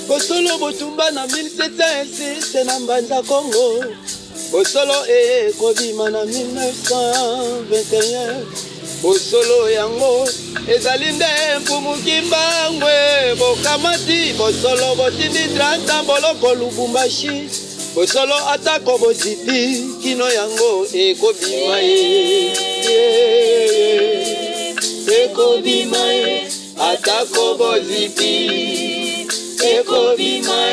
Bosolo botumba na 1706 na Mbanza Congo. Bosolo kobima na 1921. Bosolo yango ezali nde mpumukimbangwe bokamati. Bosolo botindi 30 boloko Lubumbashi. Bosolo atako bozipi kino yango ekobima ekobima atako bozipi ekobima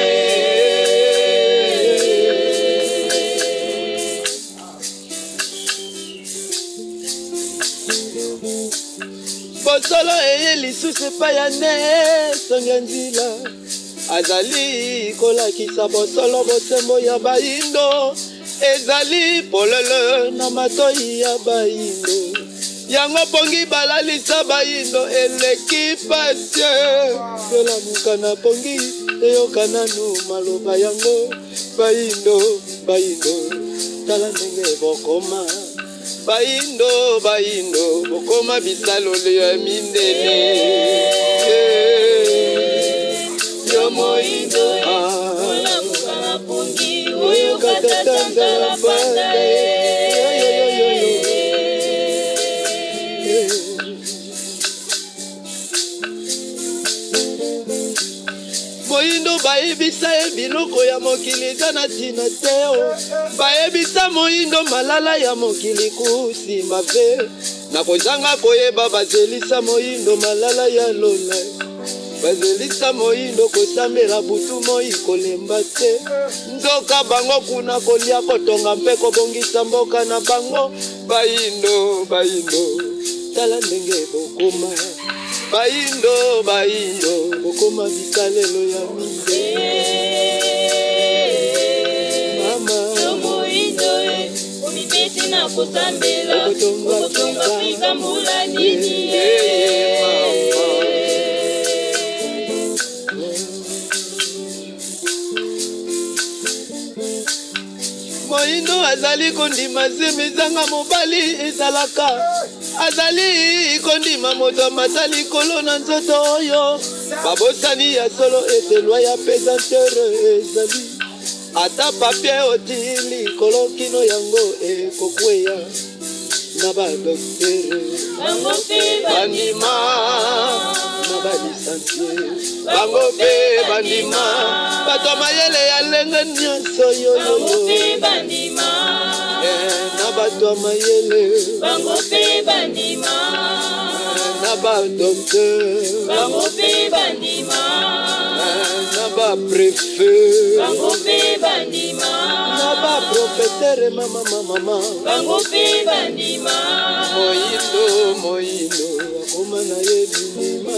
Bosolo lisusu epai ya ne songa nzila azali kolakisa bosolo bosembo ya baindo ezali polele na matoi ya baindo yango pongi balalisa baindo eleki pasie tolamuka na pongi eyokana nu maloba yango baindo tala ndenge bokoma baindo bokoma bisalole ya mindele yo moindo olamuka na pongi oyokatata la banda Moindo baebisa biloko ya mokili kana tina teo baebisa moindo malala ya mokili kusima ve na kozanga koyeba bazelisa moindo malala ya lola bazelisa moindo kosambela butu moi kolemba te nzoka bango kuna kolia kotonga mpe kobongisa mboka na bango baindo tala ndenge bokoma baindo bokoma bisalelo ya minde mama moindo omipesi na kosambela okotonga fika mbula nini moindo azali kondima zemezanga mobali ezalaka azali kondima moto matali kolo na nzoto oyo babosani ya solo ete loi ya pesantere ezali ata papie otili kolo kino yango ekokweya na badoktere bango mpe bandima na balisansie bango mpe bandima bato mayele ya lenge nyonso yoyoyo na bato mayele bango mpe bandima na badokter bango mpe bandima na baprefe bango mpe bandima na baprofetere mama bango mpe bandima moindo akoma na ye bindima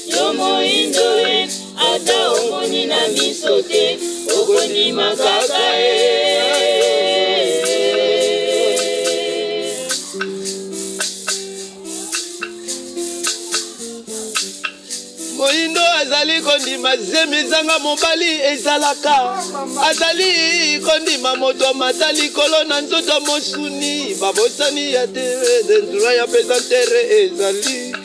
yo moindo ata omoni na miso te okondima kaka moindo azali kondima zemezanga mobali ezalaka azali kondima moto matali kolo na nzoto mosuni babosani ya dendura ya pesantere ezali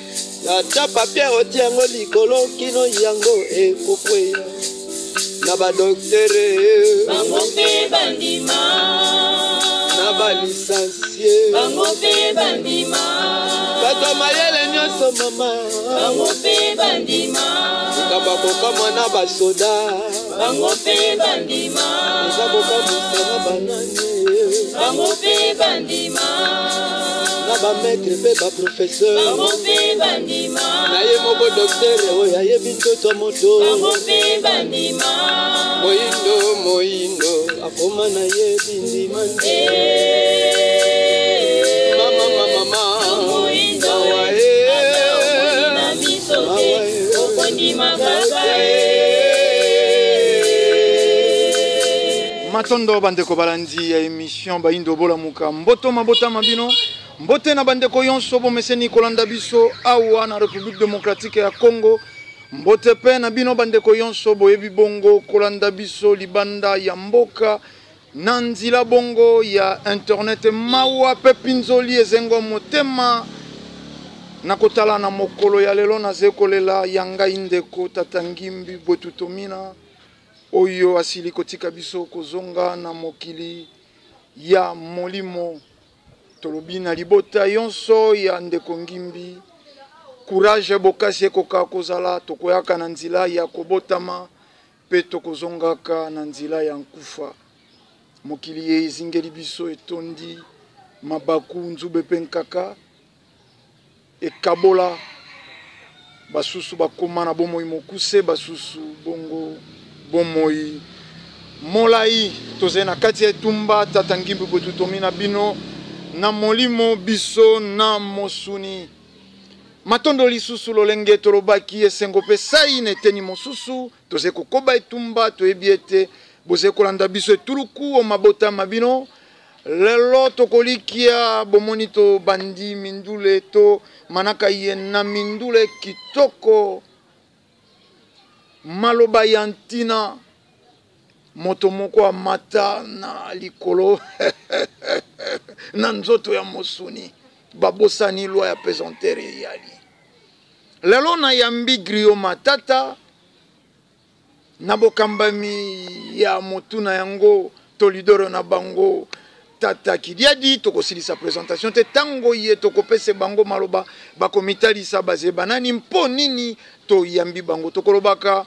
ata papie otiango likolo kino yango ekokweya na badoktere bango mpe bandima na balisansie bango mpe bandima bato mayele nyonso mama bango mpe bandima ekabakokamwa na basoda bango mpe bandima ekabokamusa na banani bango mpe bandima na bametre mpe baprofesseur bango mpe bandima na ye moko doktere oyo ayebi ntoto moto bango mpe bandima moindo akoma na ye bindima mama moindo na miso te okondima kaka matondo bandeko balandi ya émission baindo bola muka mboto mabota mabino mbote na bandeko yonso bomeseni kolanda biso awa na République démocratique ya Congo Mbote pe na bino bandeko yonso boyebi bongo kolanda biso libanda ya mboka na nzela bongo ya internet mawa pe pinzoli ezengo motema na kotala na mokolo ya lelo na zekolela ya ngai ndeko tata Ngimbi Botutomina oyo asili kotika biso kozonga na mokili ya molimo tolobi na libota yonso ya ndeko Ngimbi. Courage bokasi ekoka kozala tokoyaka na nzela ya kobotama pe tokozongaka na nzela ya nkufa. Mokili ye ezingeli biso etondi mabaku nzube pe nkaka ekabola basusu bakoma na bomoi mokuse basusu bongo bomoi molai toze na kati ya etumba tata Ngimbi Botutomina bino na molimo biso na mosuni matondo lisusu lolenge tolobaki esengo pe sai neteni mosusu toze kokoba etumba toyebi ete boze kolanda biso etuluku o mabota mabino lelo tokolikia bomoni to bandi mindule to manaka ye na mindule kitoko maloba ya ntina moto moko amata na likolo na nzoto ya mosuni babosani lwa ya pesantere yali lelo na yambi Griot Matata na bokambami ya motuna yango tolidoro na bango tata Kidiadi tokosilisa présentation te tango ye tokopese bango maloba bakomitalisa bazeba nani mpo nini to yambi bango tokolobaka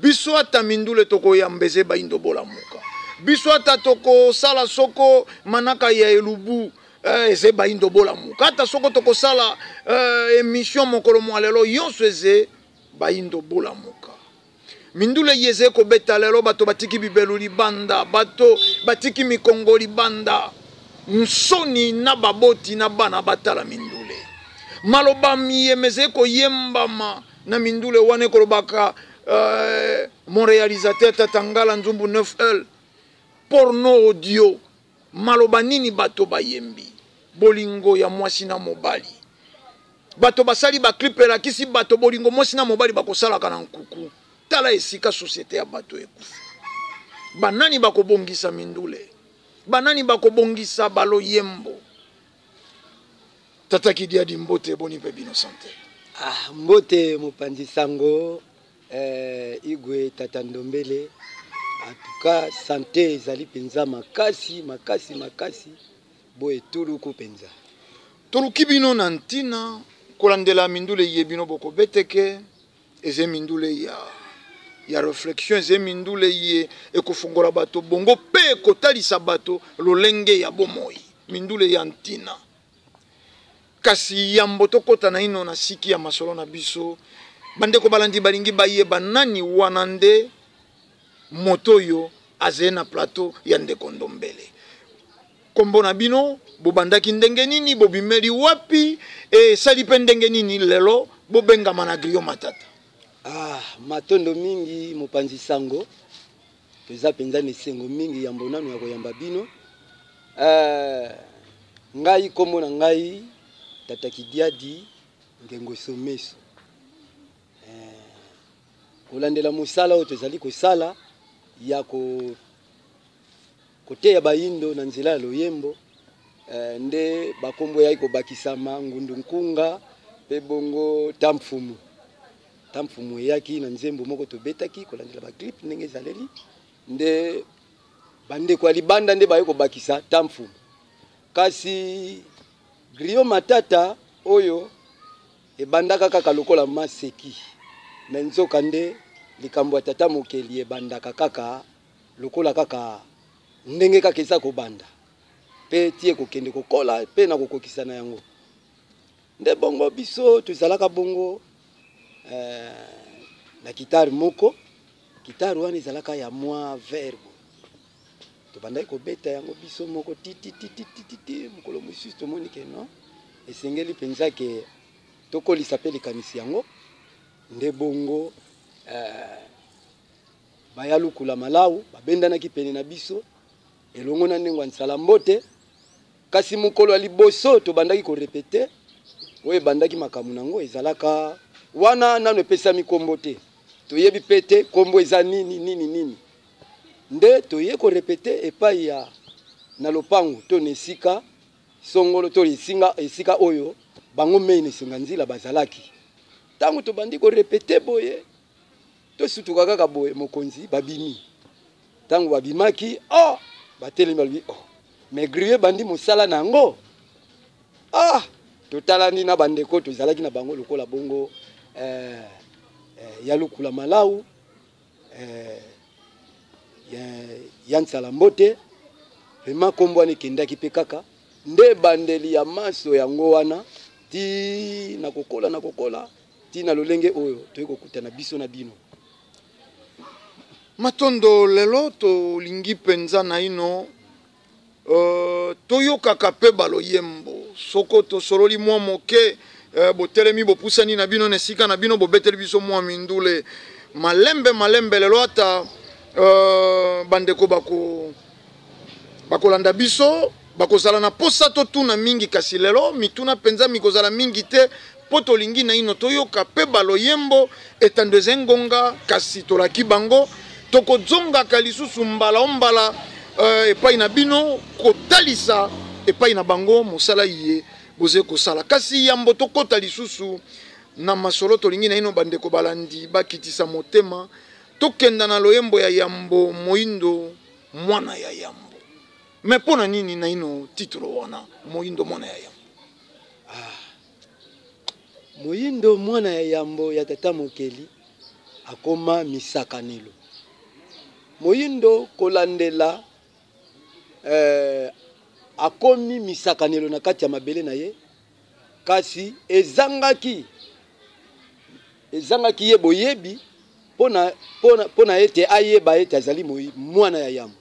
biso ata mindule tokoyambeze baindo bolamuka biso ata toko sala soko manaka ya elubu eze baindo bolamuka ata soko toko sala émission mokolo mwa lelo yonso eze baindo bolamuka mindule yeze ko beta lelo bato batiki bibelu libanda bato batiki mikongo libanda nsoni na baboti na bana batala mindule maloba miyemeze ko yembama na mindule wane kolobaka mon réalisateur Tatangala Nzumbu 9L porno audio maloba nini bato bayembi bolingo ya mwasi na mobali bato basali ba clip la kisi bato bolingo mwasi na mobali bakosala kana nkuku tala esika société ya bato ekufa banani bakobongisa mindule banani bakobongisa balo yembo tata Kidiadi mbote boni pe bino santé mbote mopanzi sango igwe tata Ndombele en tout cas santé ezali penza makasi boye tuluku penza toluki bino na ntina kolandela mindule yebino boko beteke eze mindule ya réflexion eze mindule ye ekofungola bato bongo pe kotalisa bato lolenge ya bomoi mindule ya ntina kasi yambo tokota na ino na siki ya masolo na biso bandeko balandi balingi bayeba nani wanande motoyo aze na plateau ya ndeko Ndombele kombo na bino bobandaki ndenge nini bobimeli wapi sali pe ndenge nini lelo bobengama na Griot Matata matondo mingi mopanzi sango toza penza nesengo mingi yambo nanu ya koyamba bino ngai kombo na ngai tata Kidiadi Ngengo Someso kolandela musala oyo tozali kosala ya koteya baindo na nzela ya loyembo nde bakombo yai kobakisama ngundu nkunga pe bongo tamfumu yaki na nzembo moko tobetaki kolandela ba clip ndenge ezaleli nde bandeko ya libanda nde baye kobakisa tamfumu kasi Griot Matata oyo ebandaka kaka lokola maseki na nzoka nde likambo ya tata mokeli ebandaka kaka lokola kaka ndenge kaka eza kobanda pe tie kokende kokola pe na kokokisa na yango nde bongo biso tozalaka bongo na kitari moko kitari wana ezalaka ya mwa verbe tobandaki kobeta yango biso moko titi mokolo mosusu tomoni ke no esengeli penza ke tokolisa pe likanisi yango nde bongo bayalukula malawu babendanaki pene na biso elongo na ndenge nsala mbote kasi mokolo ya liboso tobandaki korepete oyo ebandaki makambo nango ezalaka wana nano epesami kombo te toyebi pete kombo eza nini nde toye ko répéter epai ya na lopango to nesika songolo to esika oyo bango mei nesenga nzila bazalaki tango to bandi ko répéter boye to sutuka kaka boye mokonzi babimi tango babimaki batelemi balobi mais grieux bandi mosala nango totalani na bandeko tozalaki na bango lokola bongo ya lukula malau ya nsala mbote vraiment kombo wana ekendaki mpe kaka nde bandeli ya maso yango wana ti na kokola ti na lolenge oyo toyei kokutana biso na bino. Matondo lelo tolingi mpenza na ino toyokaka mpe baloyembo soko tosololi mwa moke botelemi bopusani na bino na esika na bino bobeteli biso mwa mindule malembe lelo ata bandeko bakolanda biso bakozala na posa totuna mingi kasi lelo mituna mpenza mikozala mingi te po tolingi na ino toyoka mpe baloyembo etando eza ngonga kasi tolaki bango tokozongaka lisusu mbala epai na bino kotalisa epai na bango mosala ye boze kosala kasi yambo tokota lisusu na masolo tolingi na ino bandeko balandi bakitisa motema tokenda na loyembo ya yambo moindo mwana ya yambo me pona nini na ino titolo wana moindo mwana ya yambo? Moindo mwana ya yambo ya tata mokeli akoma misakanelo moindo kolandela akomi misakanelo na kati ya mabele na ye kasi ezangaki ye boyebi pona ete ayeba ete azali mwana ya yambo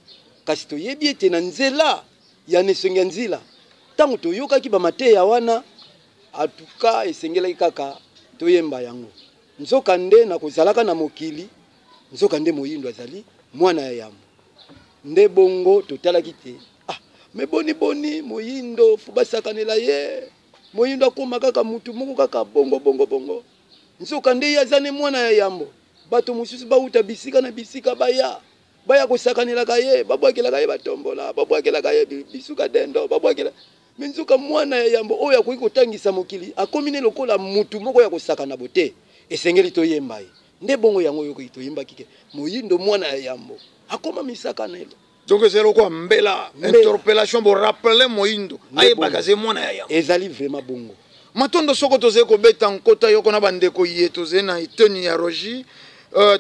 kasi toyebi ete na nzela ya nesenge nzila tango toyokaki bamateya wana atuka esengelaki kaka toyemba yango nzoka nde na kozalaka na mokili nzoka nde moyindo azali mwana ya yambo nde bongo totalaki te me boni moyindo fubasakanela ye moyindo akoma kaka mutu moko kaka bongo nzoka nde yazane mwana ya yambo bato mosusu bauta bisika na bisika baya kosakanelaka ye babwakelaka ye batombola babwakelaka ye bisuka dendo babwakela minzuka mwana ya yambo oyo akoki kotangisa mokili akomine lokola mutu moko ya kosakana bote esengeli toyemba ye nde bongo yango oyo toyemba kike moyindo mwana ya yambo akoma misakanelo donc c'est quoi mbela interpellation pour rappeler moyindo ayebaka ze mwana ya yambo ezali vraiment bongo matondo soko toze kobeta nkota yoko na bandeko ye toze na iteni ya rogi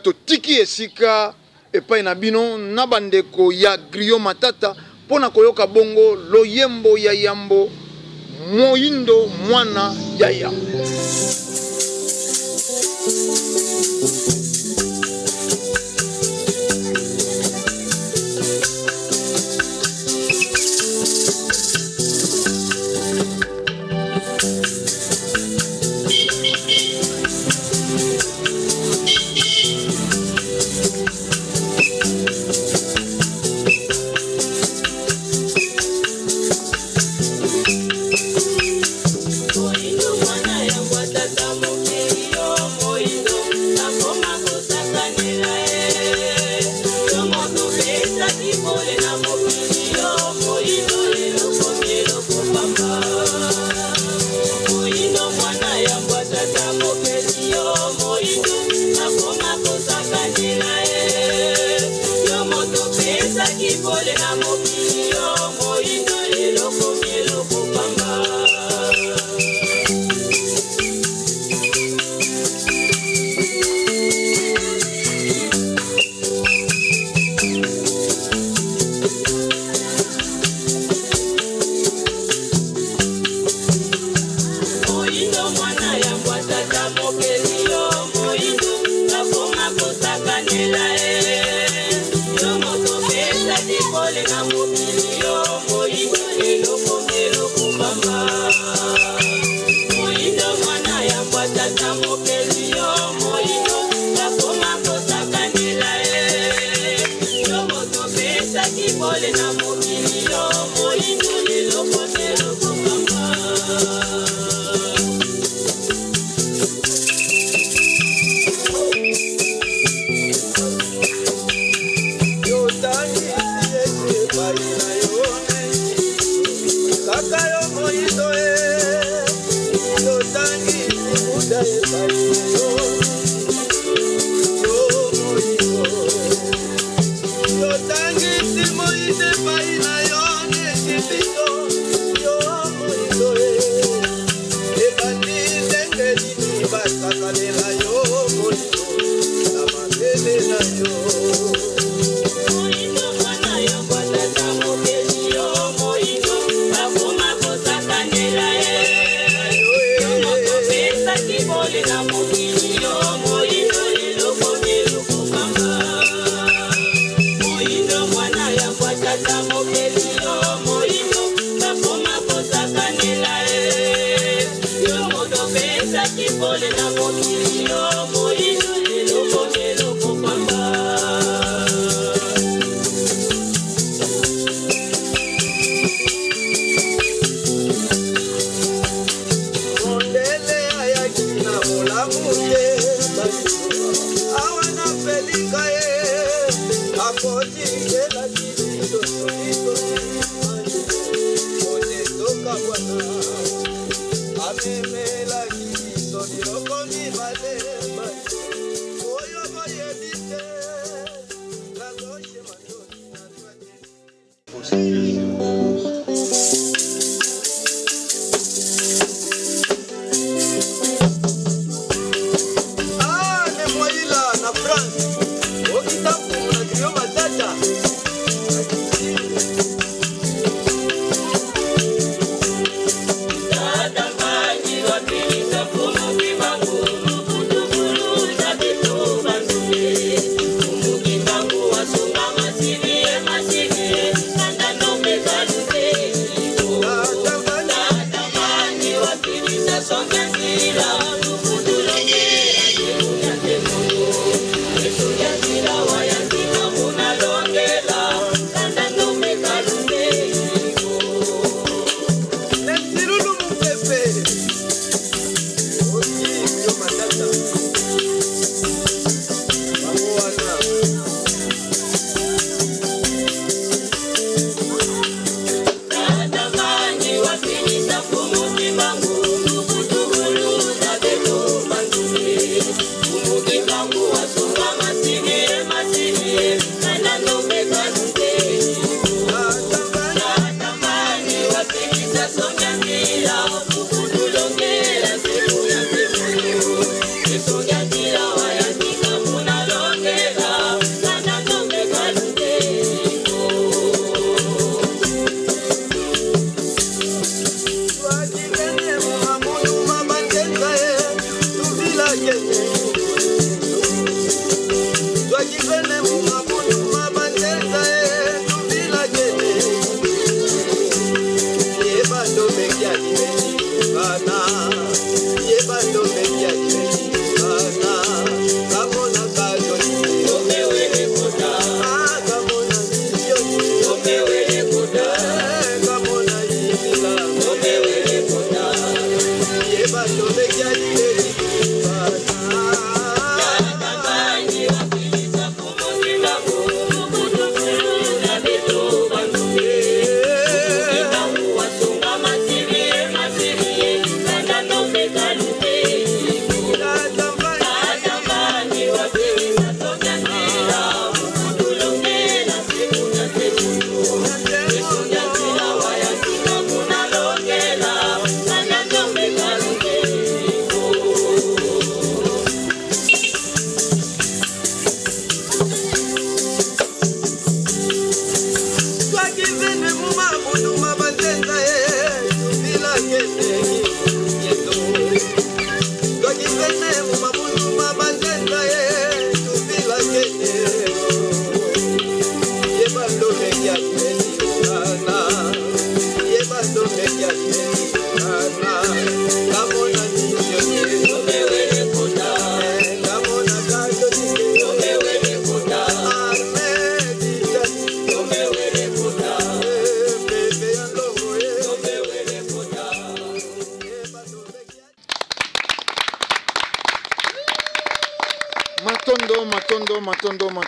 totiki esika epai na bino na bandeko ya Griot Matata pona koyoka bongo loyembo ya yambo moyindo mwana ya yambo.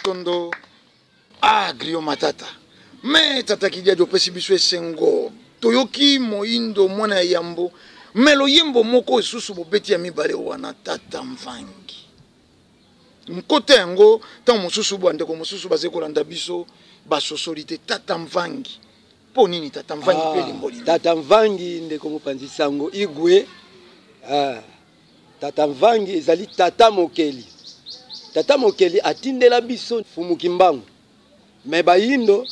Matondo. Ah, Griot Matata. Mais tata kidia jo pesi biso esengo. Toyoki moindo mwana yambo. melo yembo moko esusu bobeti ya mibale wana tata mvangi mkote yango tant mosusu bandeko mosusu baze kolanda biso basosoli te tata mvangi po nini tata mvangi pe limboli tata mvangi ndeko mopanzi sango igwe tata mvangi ezali tata mokeli atindela biso mfumuki mbangu me bayindo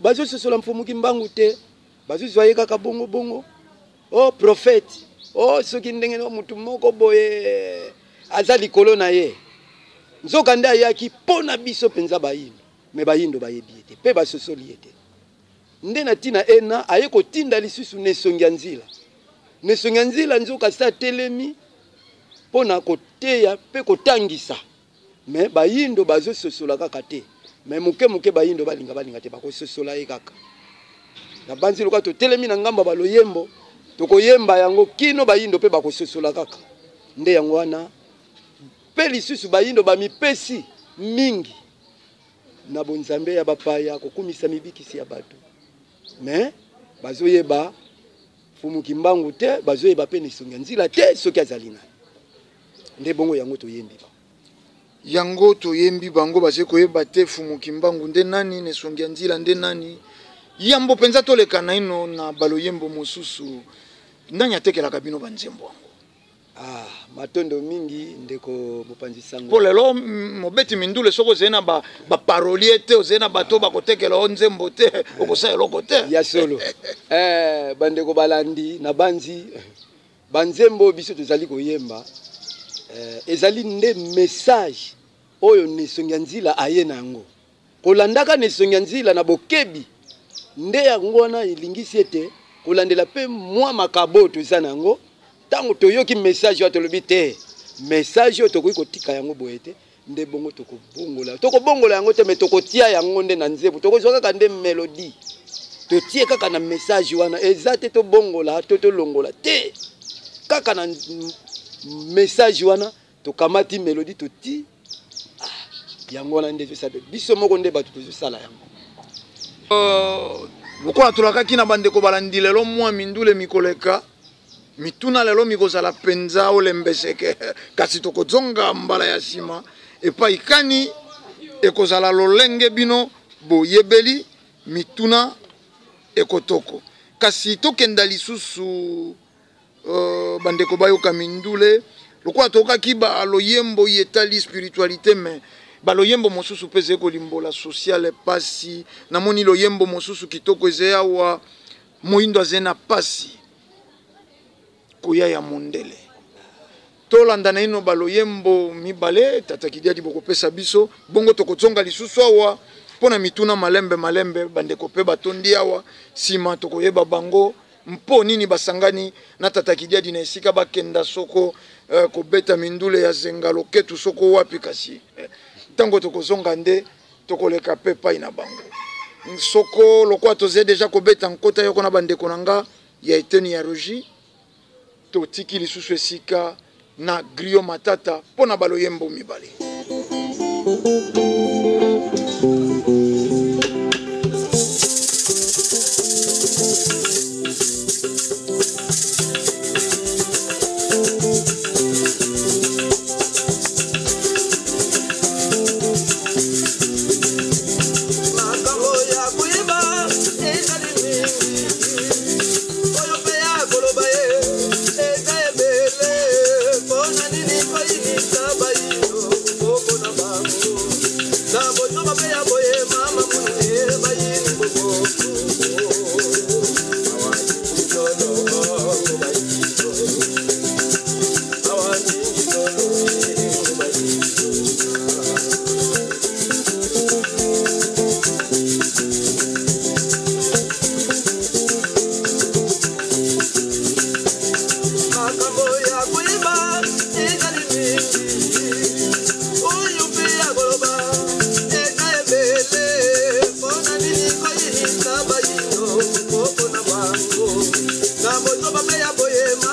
bazososola mfumuki mbangu te bazozwa ye kaka bongo oh prophète oh soki ndenge mutu moko boye aza likolo na ye nzoka nde ayaki pona biso penza bayindo me bayindo bayebi ete pe basosoli ete nde na tina ena aye kotinda lisusu nesongi ya nzila nzoka sa telemi pona koteya pe kotangisa me bayindo bazososola kaka te me muke bayindo balinga te bakososola ye kaka na banzi loka to telemi na ngamba baloyembo tokoyemba yango kino bayindo pe bakososola kaka nde yango wana pe lisusu bayindo bamipesi mingi na bonzambe ya bapaya kokumisa mibikisi ya bato me bazoyeba fumuki mbangu te bazoyeba pe nesongi nzila te soki azali na nde bongo yango toyembi bango baze koyeba te fumuki mbangu nde nani nesongi nzila nde nani yambo penza toleka na ino na baloyembo mosusu ndanya tekelaka bino banzembo matondo mingi ndeko mopanzi sango po lelo mobeti mindule soko zena ba parolier te ozena bato bakotekela onzembo te okosa eloko te ya solo bandeko balandi na banzembo biso tozali koyemba ezali nde message oyo nesongi nzila aye nango kolandaka nesongi nzila na bokebi nde yango wana ilingisi ete kolandela pe mwa makabo toza nango tango toyoki message wa tolobi te message yo tokoki kotika yango boye te nde bongo tokobongola yango te me tokotia yango nde na nzebu tokozwa kaka nde melodie totie kaka na message wana eza te tobongola to tolongola te kaka na message wana tokamati melodie toti yango wana nde tosabe biso moko nde bato tozosala yango lokola tolakaki na bandeko balandi lelo mwa mindule mikoleka mituna lelo mikozala penza olembeseke kasi tokozonga mbala ya nsima epai kani ekozala lolenge bino boyebeli mituna ekotoko kasi tokenda lisusu bandeko bayoka mindule lokola tokaki baloyembo yetali spiritualité me baloyembo mosusu peze kolimbola sociale pasi namoni loyembo mosusu kitoko eze awa moindo azena pasi koya ya mondele tolanda na ino baloyembo mibale tata kidiadi bokopesa biso bongo tokozonga lisusu awa pona mituna malembe bandeko pe batondi awa sima tokoyeba bango mpo nini basangani na tata kidiadi na esika bakenda soko kobeta mindule ya zenga loketu soko wapi kasi tango tokozonga nde tokoleka pe pai na bango soko lokwa toze deja kobeta nkota yoko na bandeko nanga ya eteni ya rogi totiki lisusu esika na Grio Matata pona baloyembo mibale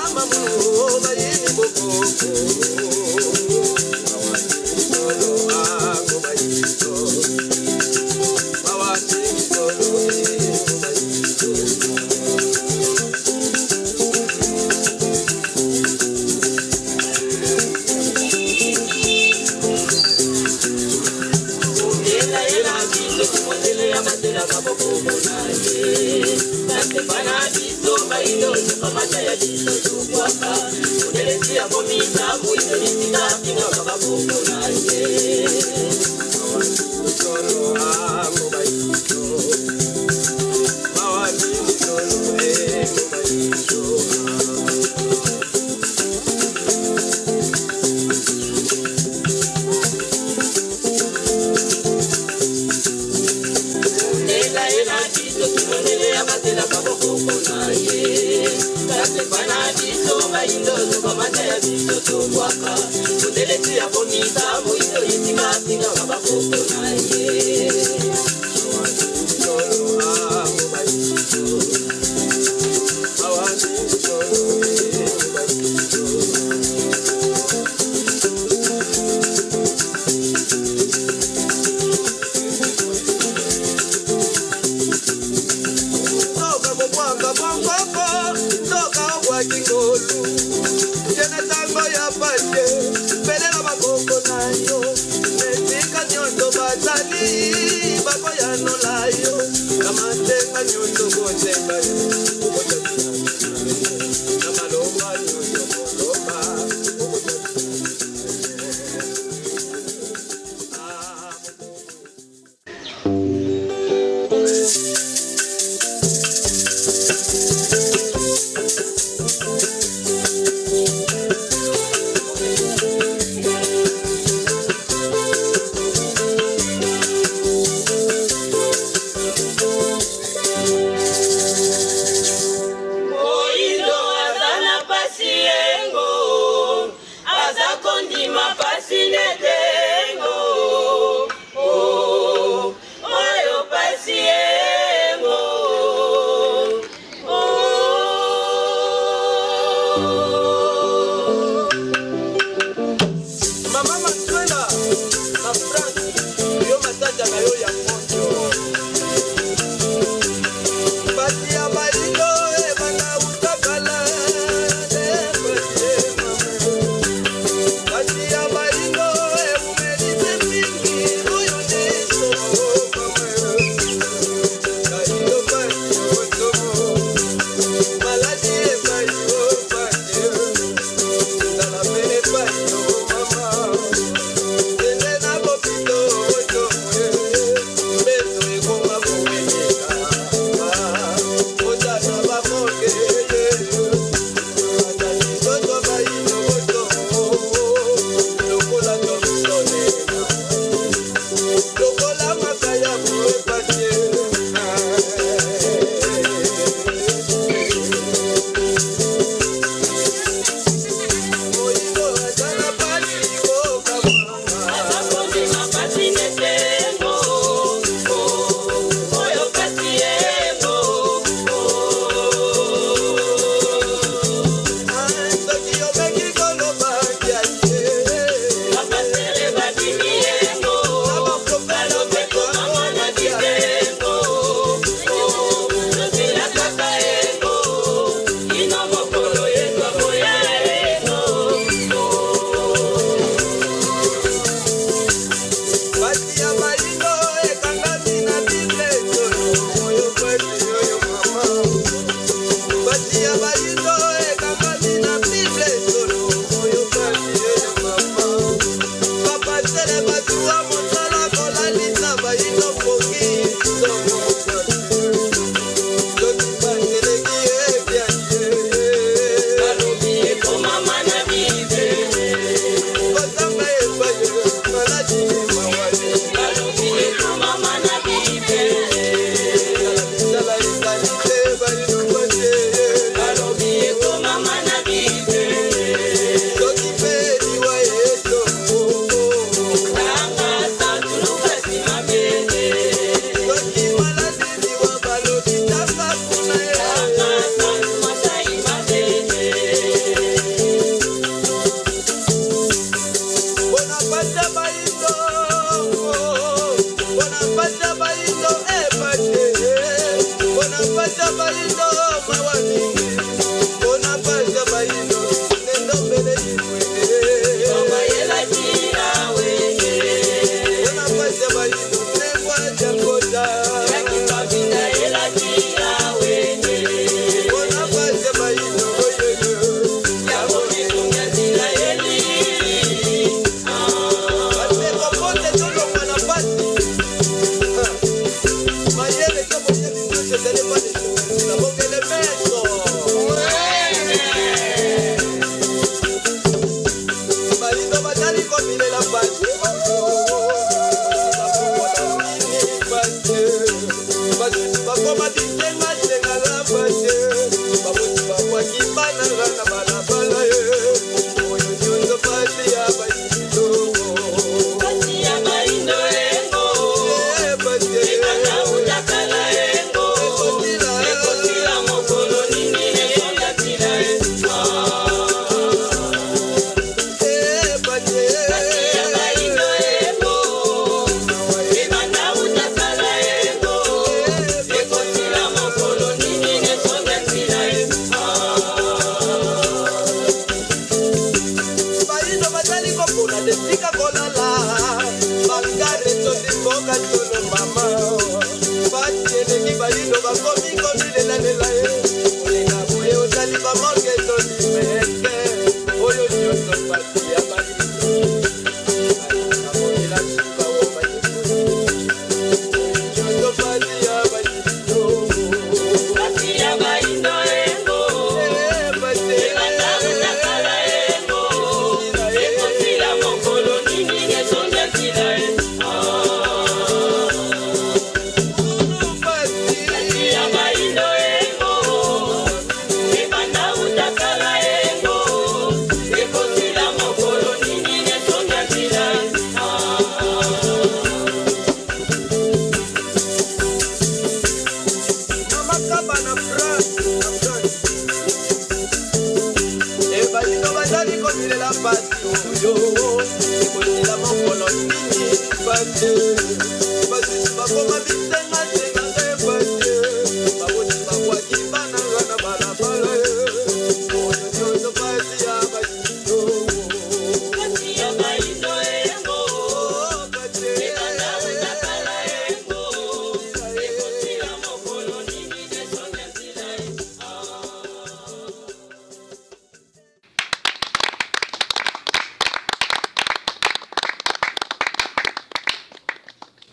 Mama Toka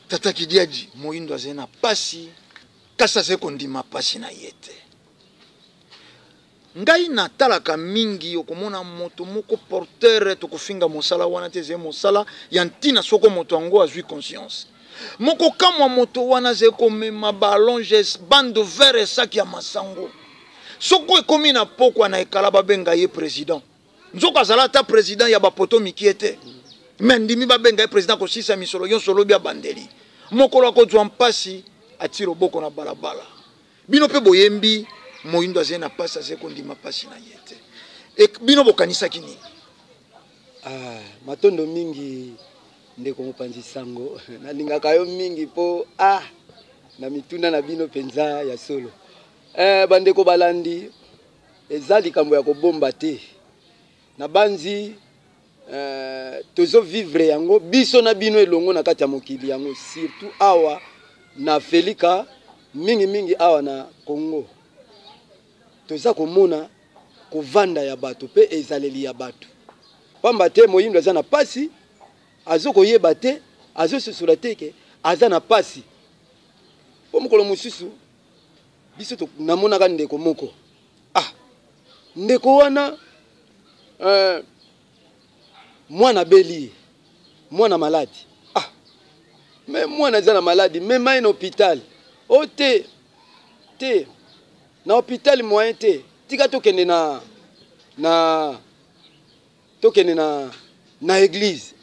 Tata Kidiaji Moyindo azena pasi kasa se kondima pasi na yete ngai natalaka mingi okomona moto moko porteur tokofinga mosala wana te ze mosala ya ntina soko moto ango azwi conscience moko kamwa moto wana ze komema ballonges bande vert saki ya masango soko ekomi na pokwa na ekala babenga ye président nzoka zala ta président ya bapoto mikiete mendimi babenga ye président ko sisa misolo yon solo bia bandeli mokolo ko zwa mpasi atiro boko na balabala bino pe boyembi Moyindo azena pasa se kondima pasi na yete e bino bokanisa kini matondo mingi ndeko mopanzi sango nalingaka yo mingi po na mituna na bino penza ya solo bandeko balandi eza likambo ya kobomba te na banzi tozo vivre yango biso na bino elongo na kati ya mokili yango surtout awa na Afrika mingi awa na Congo toza komona kovanda ya bato pe ezaleli ya bato pamba te Moyindo aza na pasi azo koyeba te azo susula te ke aza na pasi po mokolo mosusu biso to namonaka ndeko moko ndeko wana mwana beli mwana maladi mais mwana za na maladi même mai na hôpital te na hôpital moyen te tika tokende na église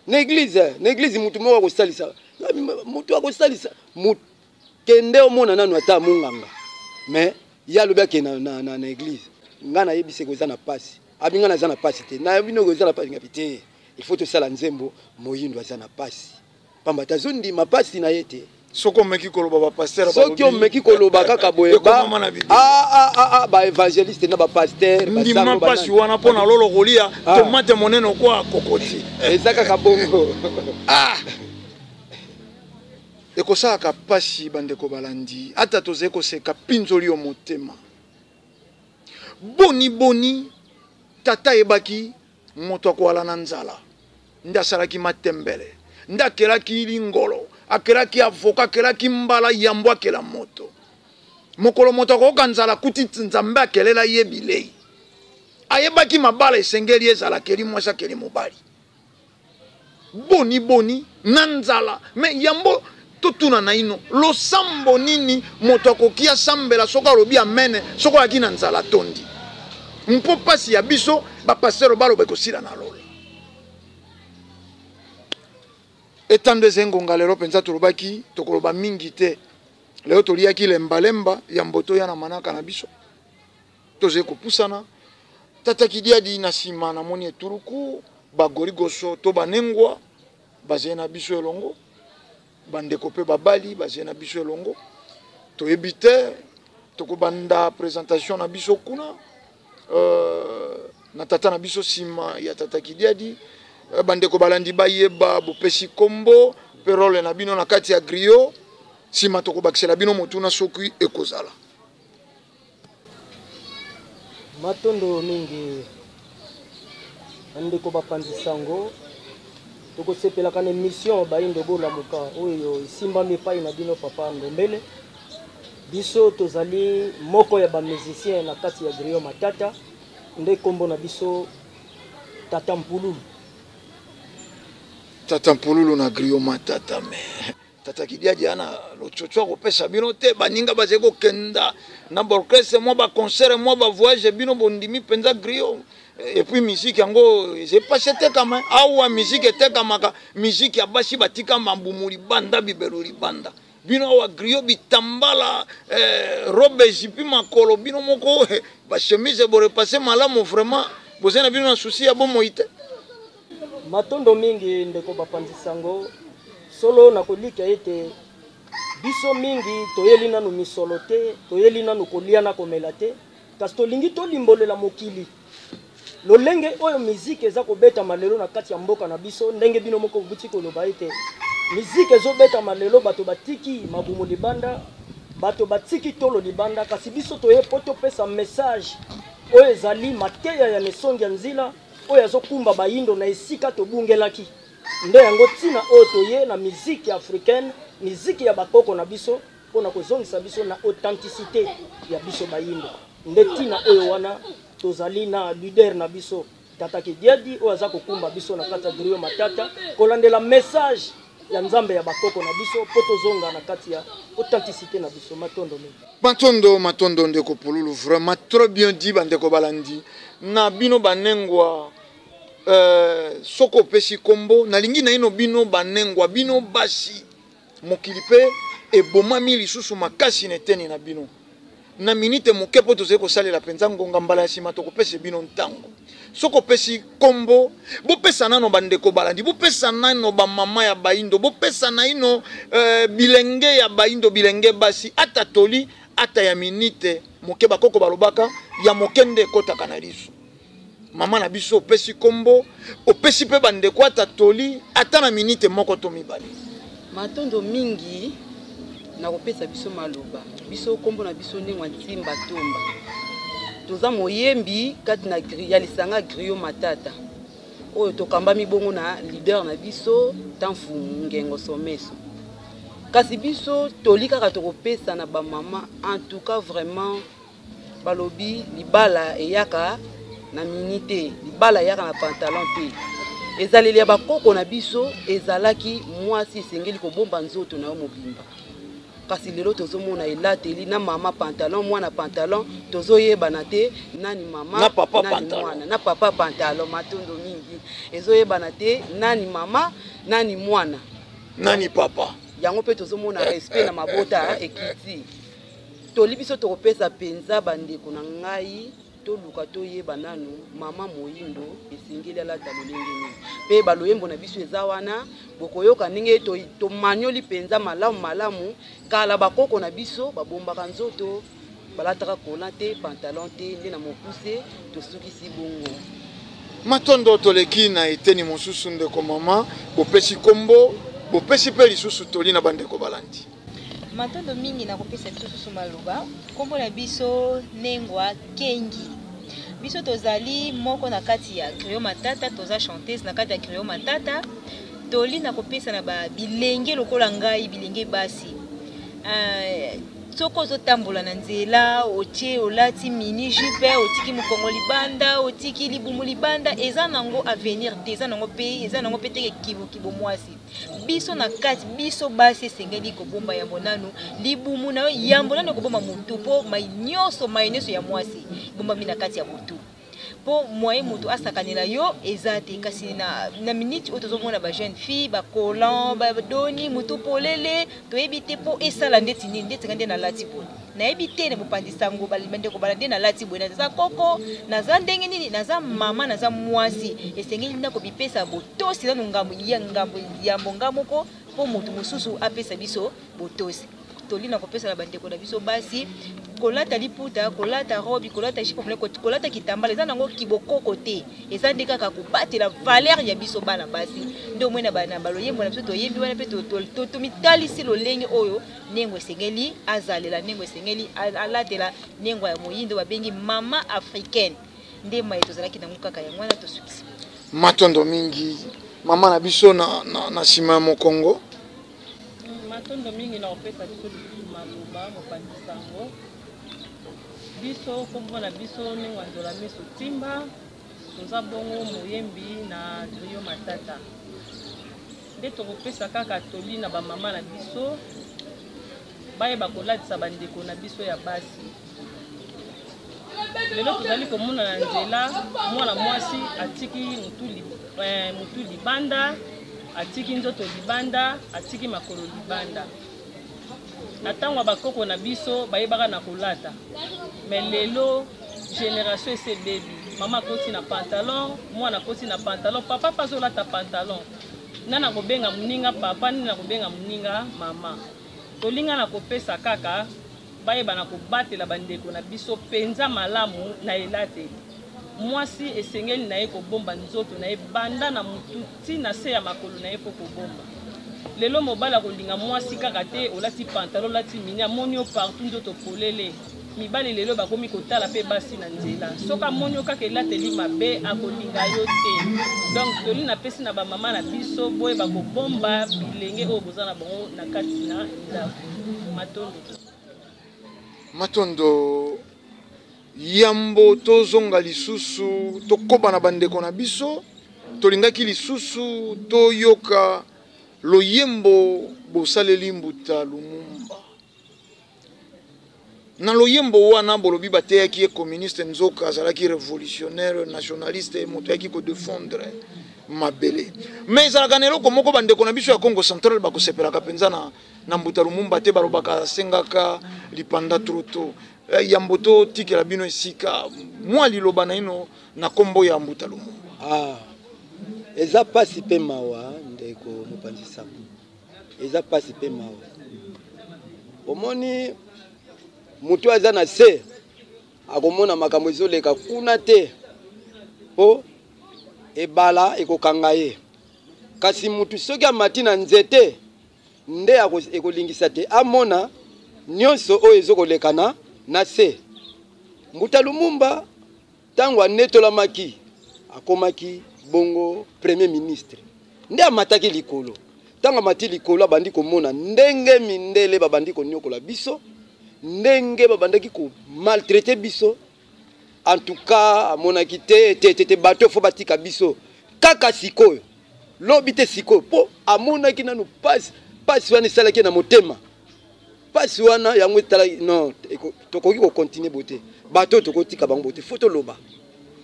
na église mutu moko akosalisa mutu akosalisa kende omona nanu ata munganga mais ya lobaki na église ngana yebise ko za na pasi abinga na za na pasi te na bino ko za na pasi ngapite il faut to sala nzembo Moyindo za na pasi pamba tazondi mapasi na yete soko meki koloba ba pasteur soko meki koloba kaka boye ba évangéliste na ba pasteur ba ndima pasi wana pona lolo kolia tomate monene kwa kokoti ezaka kabongo ekosaka pasi bandeko balandi ata toze koseka pinzoli yo motema boni tata ebaki moto akwala na nzala ndasalaki matembele ndakelaki lingolo akelaki avoka akelaki mbala yambo akela moto mokolo moto akoka nzala kuti nzambe akelela ye bilei ayebaki mabala esengeli ezala keli mwasa keli mobali boni boni na nzala me yambo totuna na ino losambo nini moto akoki asambela soko alobi amene soko alaki na nzala tondi mpo pasi ya biso bapasteur baloba ekosila na lola etando eza engonga lelo mpenza tolobaki tokoloba mingi te lelo toliaki lembalemba ya mboto ya na manaka na biso tozali kopusana tata Kidiadi na nsima namoni eturuku bagorigoso to banengwa bazali na biso elongo bandeko mpe babali bazali na biso elongo toyebi te tokobanda présentation na biso kuna na tata na biso nsima ya tata Kidiadi bandeko balandi bayeba bopesi kombo mpe role na bino na kati ya griot nsima tokobakisela bino motuna soki ekozala matondo mingi bandeko bapanzisango tokosepelaka na émission bayindo bolamuka oyo esimbami epai na bino papa Ndombele biso tozali moko ya bamusicien na kati ya griot matata nde kombo na biso tata Mpululu na griot matata me tata Kidiadi ana lotsotso akopesa bino te baninga bazali kokenda na borchestre mwa baconcert mwa bavoyage bino bondimi mpenza griot et puis musique yango ezali pase etekama awa musique etekamaka musique ya basi batika mambumu libanda bibelo libanda bino awa griot bitambala robe ezipi makolo bino moko bachemise borepase malamu vraiment bozali na bino na susi ya bomoi te matondo mingi ndeko bapanzisango solo nakolika ete biso mingi toyeli nanu misolo te toyeli nanu kolia na komela te kasi tolingi tolimbolela mokili lolenge oyo miziki eza kobeta malelo na kati ya mboka na biso ndenge bino moko buti koloba ete miziki ezobeta malelo bato batiki mabumu libanda bato batiki tolo libanda kasi biso toye po topesa message oyo ezali mateya ya nesongi ya nzila oyo azokumba bayindo na esika tobungelaki nde yango tina oyo toye na miziki africaine miziki ya bakoko na biso mpona kozongisa biso na authenticité ya biso bayindo nde tina oyo wana tozali na leader na biso tata Kidiadi oyo aza kokumba biso na kati ya griot matata kolandela message ya nzambe ya bakoko na biso po tozonga na kati ya authenticité na biso matondo ndeko Pululu vraiment trop bien dit bandeko balandi na bino banengwa soko pesi kombo nalingi na ino bino banengwa bino basi mokili pe ebomami lisusu makasi neteni na bino na minute moke po tozali kosalela mpenza ngonga mbala ya nsima tokopesa bino ntango soko pesi kombo bopesa nano bandeko balandi bopesa nano bamama ya bayindo bopesa na ino bilenge ya bayindo bilenge basi ata toli ata ya minute moke bakoko balobaka ya moke nde ekotaka na liso mama na biso opesi kombo opesi pe bandeko ata toli ata na minute moko to mibale matondo mingi na kopesa biso maloba biso kombo na biso ndengwa ntimba tomba toza moyembi kati na ya lisanga griot matata oyo tokambami bongo na leader na biso Tamfumu Ngengo Someso kasi biso toli kaka tokopesa na bamama en tout cas vraiment balobi libala eyaka na minite libala eyaka na pantalon te ezaleli ya bakoko na biso ezalaki mwasi esengeli kobomba nzoto na yo mobimba kasi lelo tozomona elateli na mama pantalon mwana pantalon tozoyebana te nani mama na papa nani pantalon mwana na papa pantalon matondo mingi ezoyebana te nani mama nani mwana nani papa yango pe tozomona respect na mabota ekiti toli biso tokopesa penza bandeko na ngai toluka toyeba nanu mama moyindo esengeli alata lolenge nini pe baloyembo na biso eza wana bokoyoka ndenge tomanyoli penza malamu kala bakoko na biso babombaka nzoto balataka kola te pantalon te nde na mokuse tosukisi bongo matondo toleki na eteni mosusu ndeko mama bopesi kombo bopesi pe lisusu toli na bandeko balandi matondo mingi na kopesa biso susu maloba kombo na biso nengwa kengi biso tozali moko na kati ya griot matata toza chanteuse na kati ya griot matata toli na kopesa na bilenge lokola ngai bilenge basi soko ozotambola na nzela otie olati mini jupe otiki mokongo libanda otiki libumu libanda eza nango avenir te eza nango pe teke kibo mwasi biso na kati biso basi esengeli kobomba yambo nanu libumu na yo yambo nanu kobomba mutu po mai nyonso ya mwasi bombami na kati ya mutu po moye mutu asakanela yo eza te kasi na minute oyo tozomona ba jeune fille ba collant ba doni mutu polele toyebi te po esala ndeti nini ndeti ngande na lati boye nayebi te na bopandisa ngo balimende ko balande na lati boye naza koko naza ndenge nini naza mama naza mwasi esengeli ndako bipesa botosi na ngambo ngamoko po mutu mususu apesa biso botosi tolina kopesa na bandeko na biso basi kolata liputa kolata robi kolata chipomle kolata kitambala eza nango kibokoko te eza nde kaka kobatela valeur ya biso bana basi nde omwena bana baloyembo na biso toyembi wana mpe tomitalisi lolenge oyo nengo esengeli azalela nengo esengeli alatela nengo ya moyindo babengi mama africaine nde maye tozalaki nango kaka yango wana tosukisi matondo mingi mama na biso na nsima ya mokongo matondo mingi na opesa biso maloba mopandisango biso komona biso ndenge wanzola miso timba toza bongo moyembi na Griot Matata nde tokopesa kaka toli na bamama na biso bayeba kolatisa bandeko na biso ya basi lelo tozali komona na nzela mwana mwasi atiki mutu libanda atiki nzoto libanda atiki makolo libanda na ntango bakoko na biso bayebaka na kolata me lelo génération esebebi mama akoti na pantalon mwana akoti na pantalon papa mpe azolata pantalon nana kobenga moninga papa nina kobenga moninga mama tolinga na kopesa kaka bayeba na kobatela bandeko na biso penza malamu na elateli mwasi esengeli na ye kobomba nzoto na ye banda na mutu ti na se ya makolo na ye po kobomba lelo mobala kolinga mwasi kaka te olati pantalon olati mini amoni yo partout nzoto polele mibali lelo bakomi kotala pe basi na nzela soka amoni yo kaka elateli mabe akolinga yo te donc toli napesi na bamama na biso boyeba kobomba bilenge oyo boza na bango na kati na ndako matondo yambo tozonga lisusu tokoba na bandeko na biso tolingaki lisusu toyoka loyembo bosaleli mbuta Lumumba na loyembo wana bolobi bateyaki ye communiste nzoka azalaki révolutionnaire nationaliste moto yaki ko défendre mabele mais ezalaka na eloko moko bandeko na biso ya Congo Central bakosepelaka mpenza na mbuta Lumumba te balobaka asengaka lipanda troto yambo to tikela bino esika mwa liloba na ino na kombo ya mbuta Lumumba eza pasi pe mawa ndeko mopanzisa eza pasi pe mawa omoni mutu aza na se akomona makambo ezoleka kuna te po ebala ekokanga ye kasi mutu soki amati na nzete nde ekolingisa te amona nyonso oyo ezokolekana na se mbuta Lumumba ntango anetolamaki akomaki bongo premier ministre nde amataki likolo ntango amati likolo abandi komona ndenge mindele babandi konyokola biso ndenge babandaki ko maltraiter biso en tout cas amonaki te bato fo batika biso kaka sikoyo lobi te sikoyo po amonaki nanu pasi wana esalaki na motema pasi wana yango etala non tokoki kokontinue bote bato tokotika bango bote fo toloba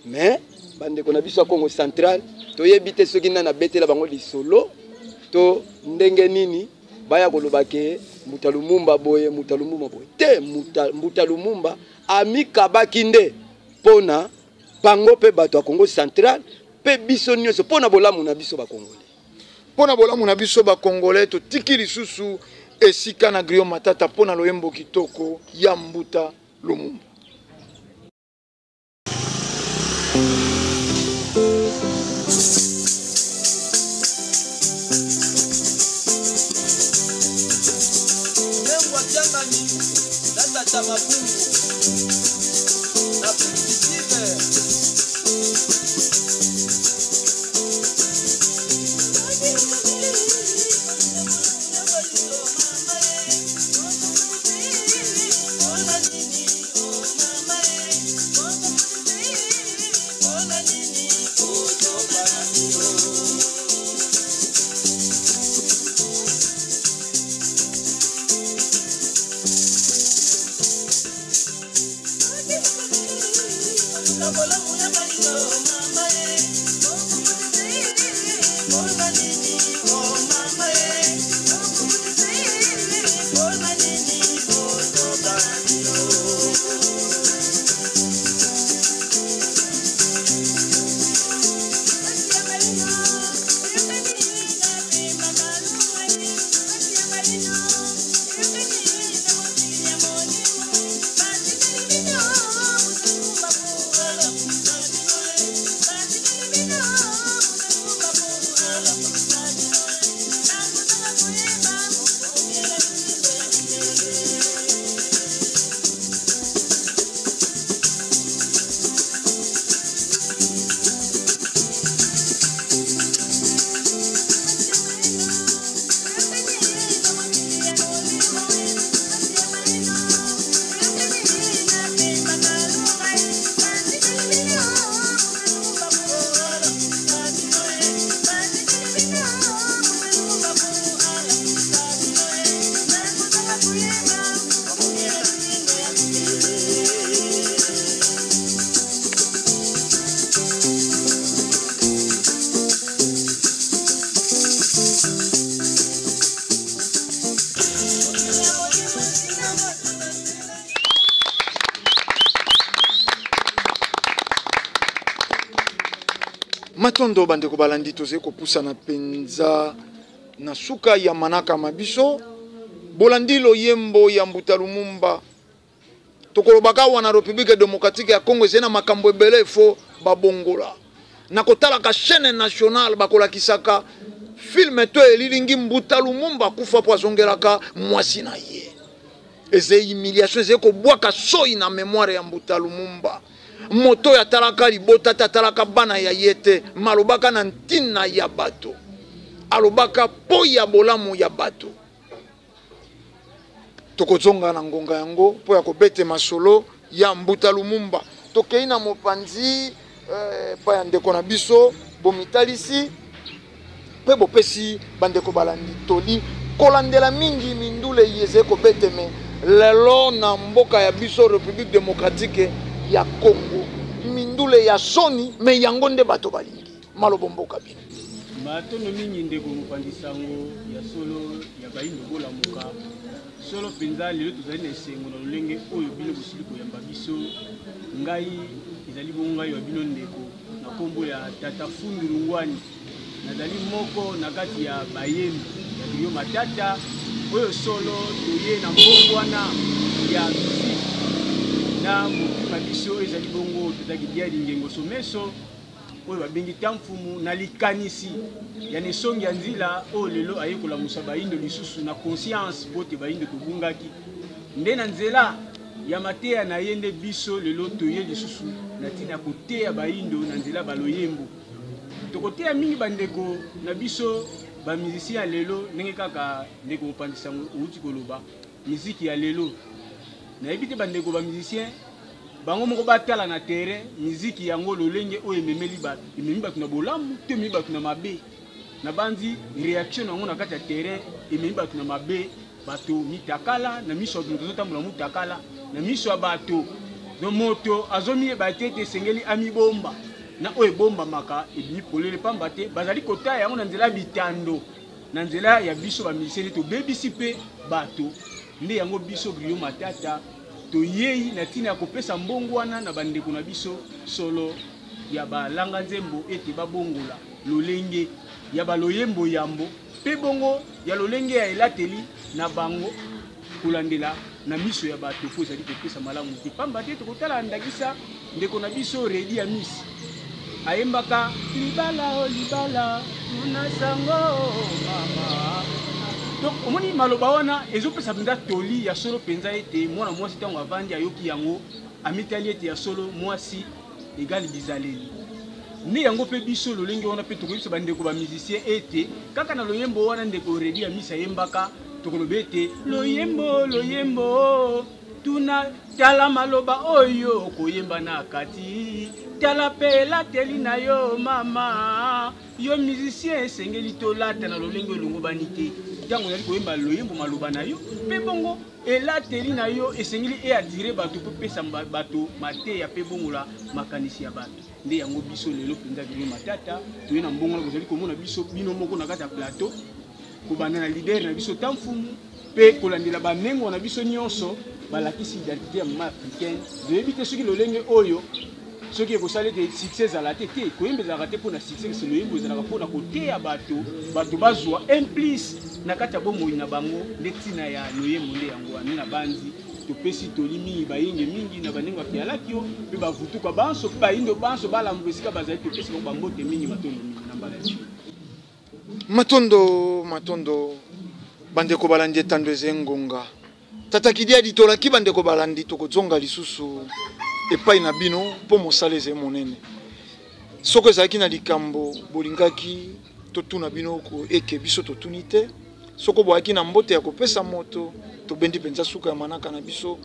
mais bandeko na biso ya Congo Central toyebi te soki nani abetela bango lisolo to ndenge nini baya koloba ke mbuta Lumumba boye te mbuta Lumumba amikabaki nde pona bango pe bato ya Congo Central pe biso nyonso pona bolamu na biso bakongolais pona bolamu na biso bakongolais totiki lisusu esika na Griot Matata pona loyembo kitoko ya mbuta Lumumba. Matondo bandeko balandi toze ko pusana penza na suka ya manaka mabiso bolandi loyembo ya Mbuta Lumumba tokolobaka wana République démocratique ya Congo ezena makambo ebele fo babongola na kotala ka chaîne nationale bakolakisaka film to elilingi Mbuta Lumumba kufa po azongelaka mwasi na ye eze humiliation eze ko bwaka soi na mémoire ya Mbuta Lumumba moto ya talaka libota talaka bana ya yete malobaka na ntina ya bato alobaka po ya bolamu ya bato tokozonga na ngonga yango po ya kobete masolo ya Mbuta Lumumba tokei na mopanzi pa ya ndeko na biso bomitalisi pe bopesi bandeko balandi toli kolandela mingi mindule yeze kobeteme lelo na mboka ya biso République démocratique ya Congo mindule ya soni me yango nde bato balingi malobo mboka bino matono mingi ndeko mopandisango ya solo ya baindo bolamuka solo penza lelo tozali na esengo na lolenge oyo bino bosili koyamba biso ngai ezali bongo ngai wa bino ndeko na kombo ya Tata Fundulu Ngwani nazali moko na kati ya bayembi ya Griot Matata oyo solo toye na mbongwana ya musiki na mokima biso ezali bongo tozaki diadi ngengo someso oyo babengi tamfumu na likanisi ya nesongi ya nzila oyo lelo ayekola musa baindo lisusu na conscience bote baindo tobungaki nde na nzela ya mateya na ye nde biso lelo toye lisusu na ntina koteya baindo na nzela baloyembo tokoteya mingi bandeko na biso bamizisi ya lelo ndenge kaka ndeko mopandisango outi koloba miziki ya lelo nayebi te bandeko bamusicien bango moko batala na terrain miziki yango lolenge oyo ememeli bato ememi bato na bolamu te ememi bato na mabe na bandi réaction yango na kati ya terrain ememi bato na mabe bato mitakala na miso ya bato tozotambola mutakala na miso ya bato no moto azomiyeba te ete esengeli amibomba na oyo ebombamaka ebimi polele pamba te bazali kotaya yango na nzela bitando na nzela ya biso bamiseni tobebisi mpe bato nde yango biso Griot Matata toyei na ntina ya kopesa mbongo wana na bandeko na biso solo ya balanga nzembo ete babongola lolenge ya baloyembo yambo mpe bongo ya lolenge ya elateli na bango kolandela na miso ya bato po ezali kopesa malamu te pamba te tokotala ndakisa ndeko na biso Redi ya misi ayembaka libala o libala tuna sango mama donc omoni maloba wana ezopesa mpenza toli ya solo mpenza ete mwana mwasi ntango avandi ayoki yango amitali ete ya solo mwasi egali bizaleli nde yango mpe biso lolenge wana mpe tokoyebisa bandeko bamusicien ete kaka na loyembo wana ndeko Redi ya misi ayembaka tokoloba ete loyembo loyembo tuna tala maloba oyo koyemba na kati tala pela teli na yo mama yo musicien esengeli tolata na lolenge olongo banite ntango ozali koyemba loyembo maloba na yo mpe bongo elateli na yo esengeli eatire bato mpo pesa bato mateya mpe bongola makanisi ya bato nde yango biso lelo mpenza Griot Matata toye na mbongola kozali komona biso bino moko na kati ya plateau kobanda na lider na biso Tamfumu mpe kolandela banengo na biso nyonso balakisi identité ya mama africaine toyebi te soki lolenge oyo soki ekosala ete succès ezala te te koyemba ezalaka te mpona succès kese loyembo ezalaka mpona koteya bato bazwa implice na kati ya bomoi na bango nde ntina ya loyembo nde yango ane na banzi topesi toli mingi bayenge mingi na banengo afialaki yo mpe bavutuka banso mpe bayindo banso balambo esika bazali topesi bango bambote mingi matondo mingi na mbala matondo bandeko balandi etando eze ngonga tata Kidia ditolaki bandeko balandi tokozonga lisusu epai na bino mpo mosala eze monene soko ezalaki na likambo bolingaki totuna bino eke biso totuni te soko boyaki na mbote ya kopesa moto tobendi mpenza suka ya manaka na biso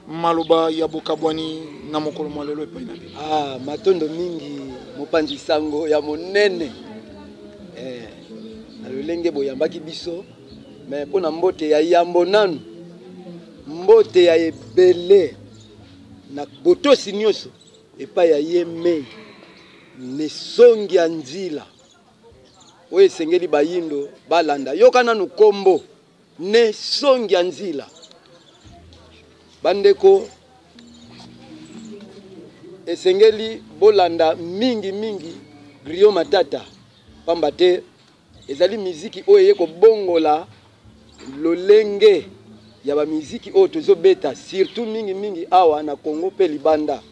maloba ya bokabwani na mokolo mwa lelo epai na bino. Matondo mingi mopanzi sango ya monene na lolenge boyambaki biso me mpona mbote ya yambo nanu mbote ya ebele na botosi nyonso epai ya ye mei nesongi ya nzila oyo esengeli bayindo balanda yoka nanu kombo nesongi ya nzila bandeko esengeli bolanda mingi Griot Matata pamba te ezali miziki oyo eye kobongola lolenge ya ba miziki oyo tozobeta surtout mingi awa na Congo pe libanda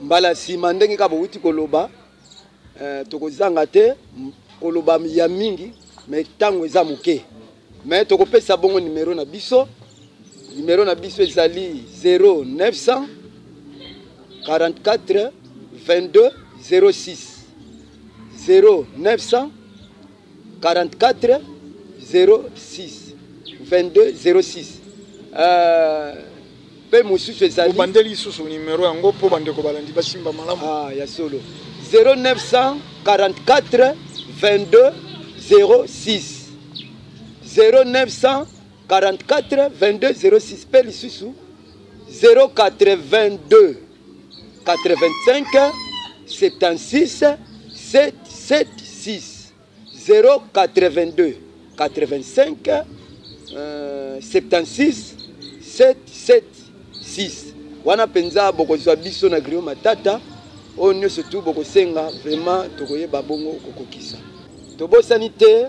mbala sima ndenge ka bowuti koloba tokozanga te koloba ya mingi me tango eza moke me tokopesa bongo numero na biso ezali 0900 44 22 06 0900 44 06 22 06 pe mosusu ezali bandeli susu numero yango po bandeko balandi basimba malamu ya solo 0900 44 22 06 0900 44 22 06 pe lisusu 082 85 76 776 082 85 76 776 wana penza bokozwa biso na Griot Matata oyo nyonso tu bokosenga vraiment tokoyeba bongo kokokisa tobosani te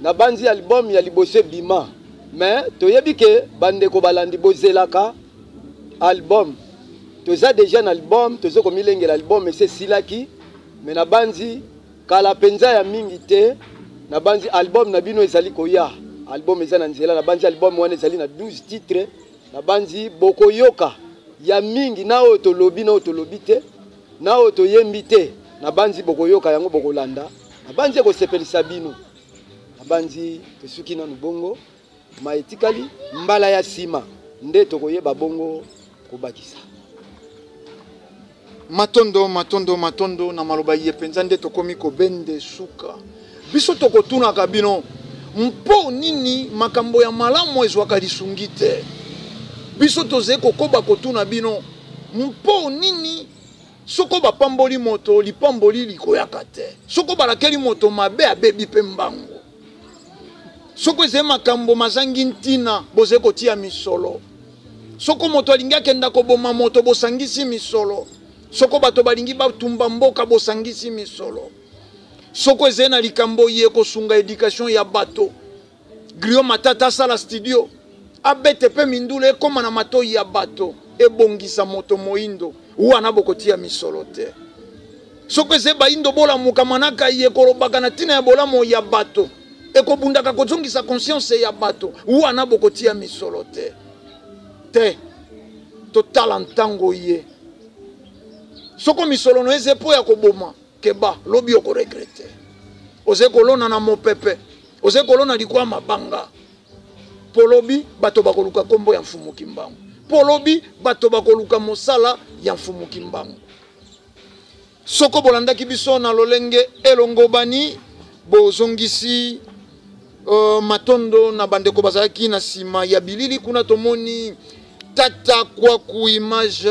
na banzi album ya liboso bima mais toyebi ke bandeko balandi bozelaka album toza déjà na album tozo komilengela album ese silaki mais na banzi kala penza ya mingi te na banzi album na bino ezali koya album eza na nzela na banzi album wana ezali na 12 titres na banzi bokoyoka ya mingi na oyo tolobi na oyo tolobi te na oyo toyembi te na banzi bokoyoka yango bokolanda na banzi ekosepelisa bino na banzi tosuki nanu bongo maetikali mbala ya sima nde tokoyeba bongo kobakisa matondo na maloba ye penza nde tokomi kobende suka biso tokotunaka bino mpo nini makambo ya malamu ezwaka lisungi te biso toze kokoba kotuna bino mpo nini soko bapamboli moto lipamboli likoyaka te soko balakeli moto mabe abebi mpe mbango soko eze makambo mazangi ntina boze kotia misolo soko moto alingi akenda koboma moto bosangisi misolo soko bato balingi batumba mboka bosangisi misolo soko eze na likambo ye kosunga education ya bato Griot Matata asala studio abete pe mindule ekoma na matoi ya bato ebongisa moto moindo wana bokotia misolo te soko eze baindo bolamuka manaka ye kolobaka na ntina ya bolamo ya bato ekobundaka kozongisa conscience ya bato wana bokotia misolo te totala ntango ye soko misolo no eze po ya koboma keba lobi okoregrete oze kolona na mopepe Ose kolona likwa mabanga. Polobi bato bakoluka kombo ya mfumu Kimbangu. Polobi bato bakoluka mosala ya mfumu Kimbangu. Soko bolanda kibiso na lolenge elongobani bozongisi matondo na bandeko bazalaki na sima ya bilili kuna tomoni tata kwa ku image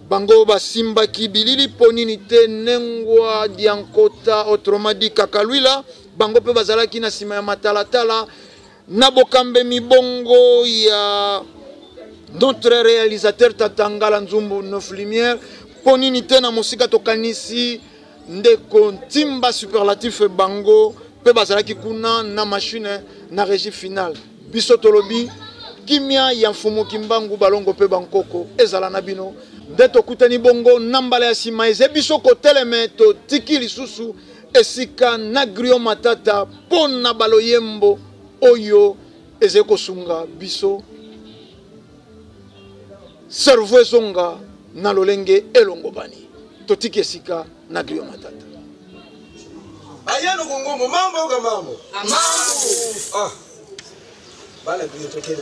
bango basimba ki bilili ponini te nengwa diankota autrement dit kakalwila bango pe bazalaki na sima ya matalatala na bokambe mibongo ya notre réalisateur Tatangala Nzumbu Neuf Lumières ponini te na musika tokanisi ndeko ntimba superlatif bango pe bazalaki kuna na machine na régie finale biso tolobi kimia ya mfumu Kimbangu balongo pe bankoko ezala na bino nde tokutani bongo na mbala ya sima eze biso koteleme totiki lisusu esika na Griot Matata pona baloyembo oyo eze kosunga biso cerveau ezonga na lolenge elongobani totiki esika na Griot Matata. Ayano kungumu mambo uga mambo. Mambo. Ah. Bala kuyotokea.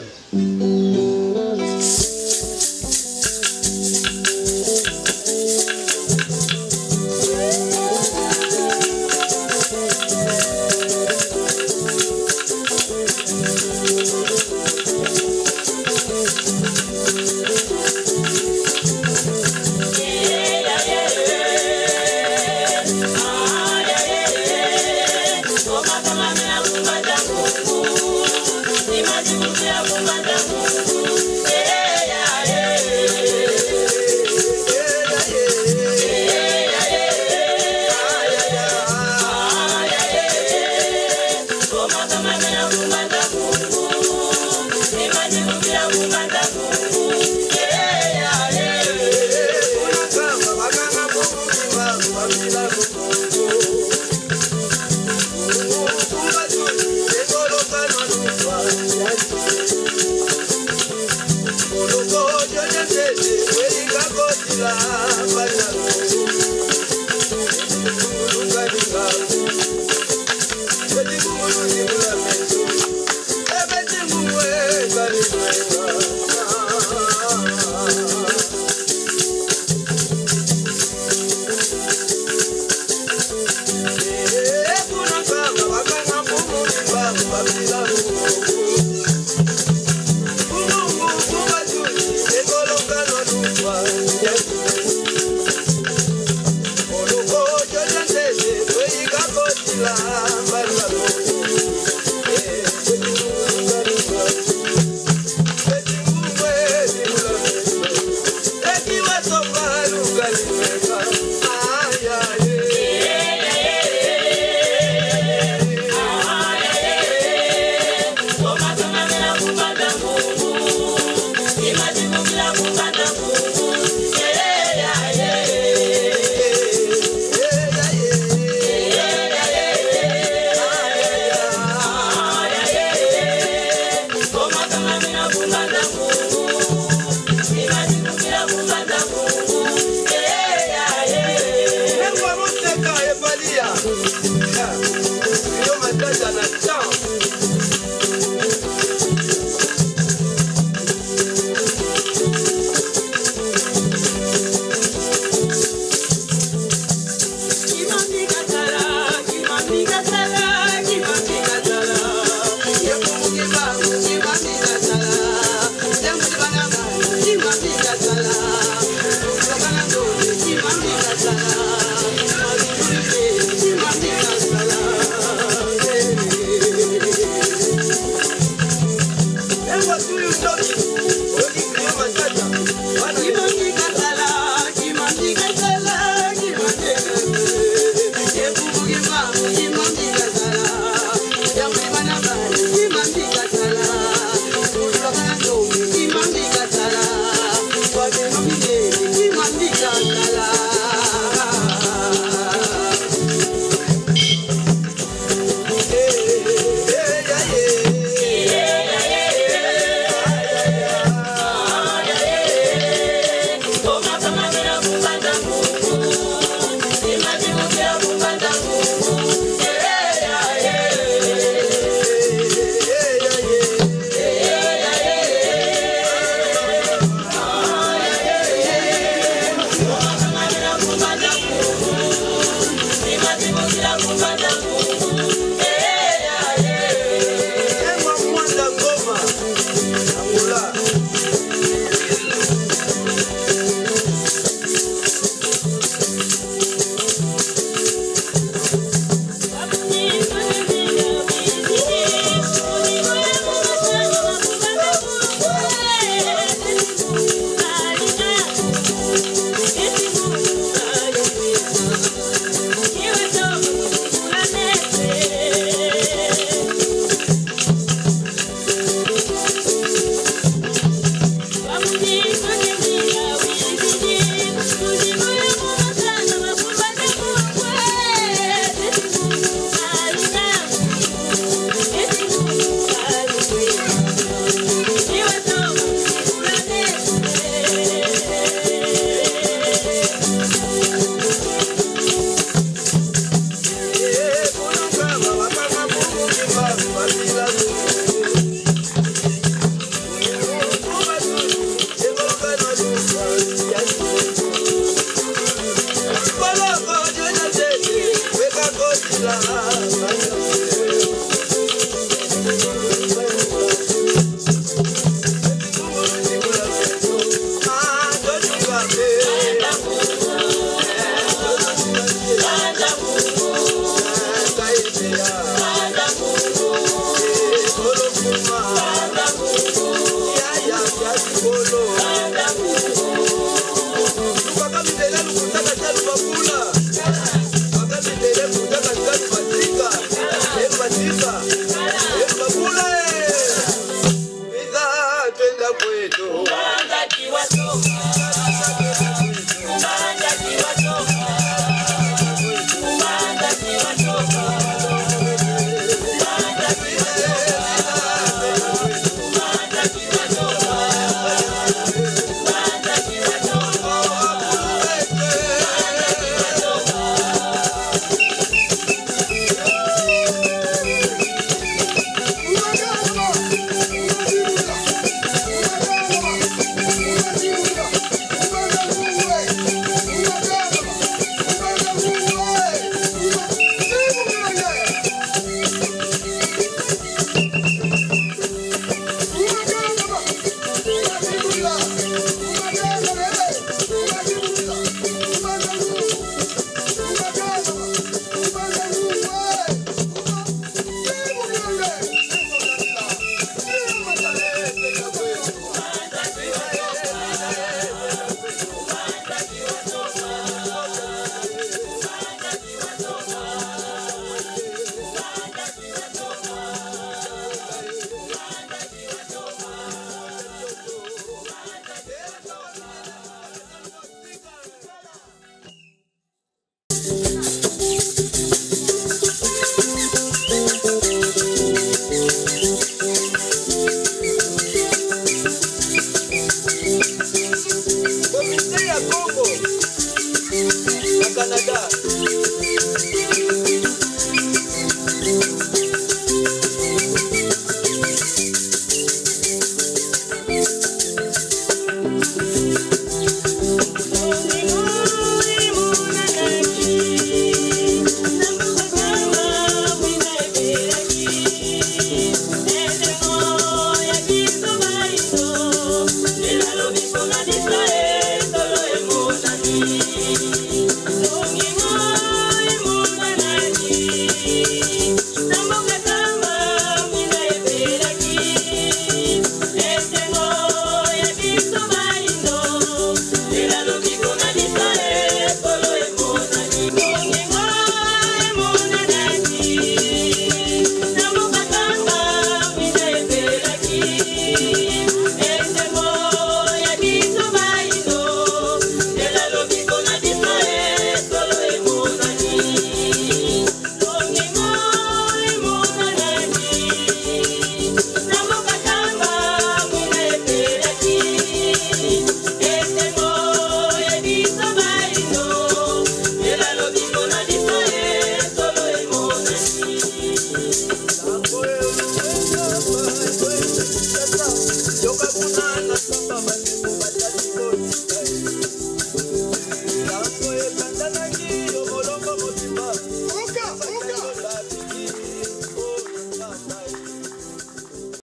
Kimambika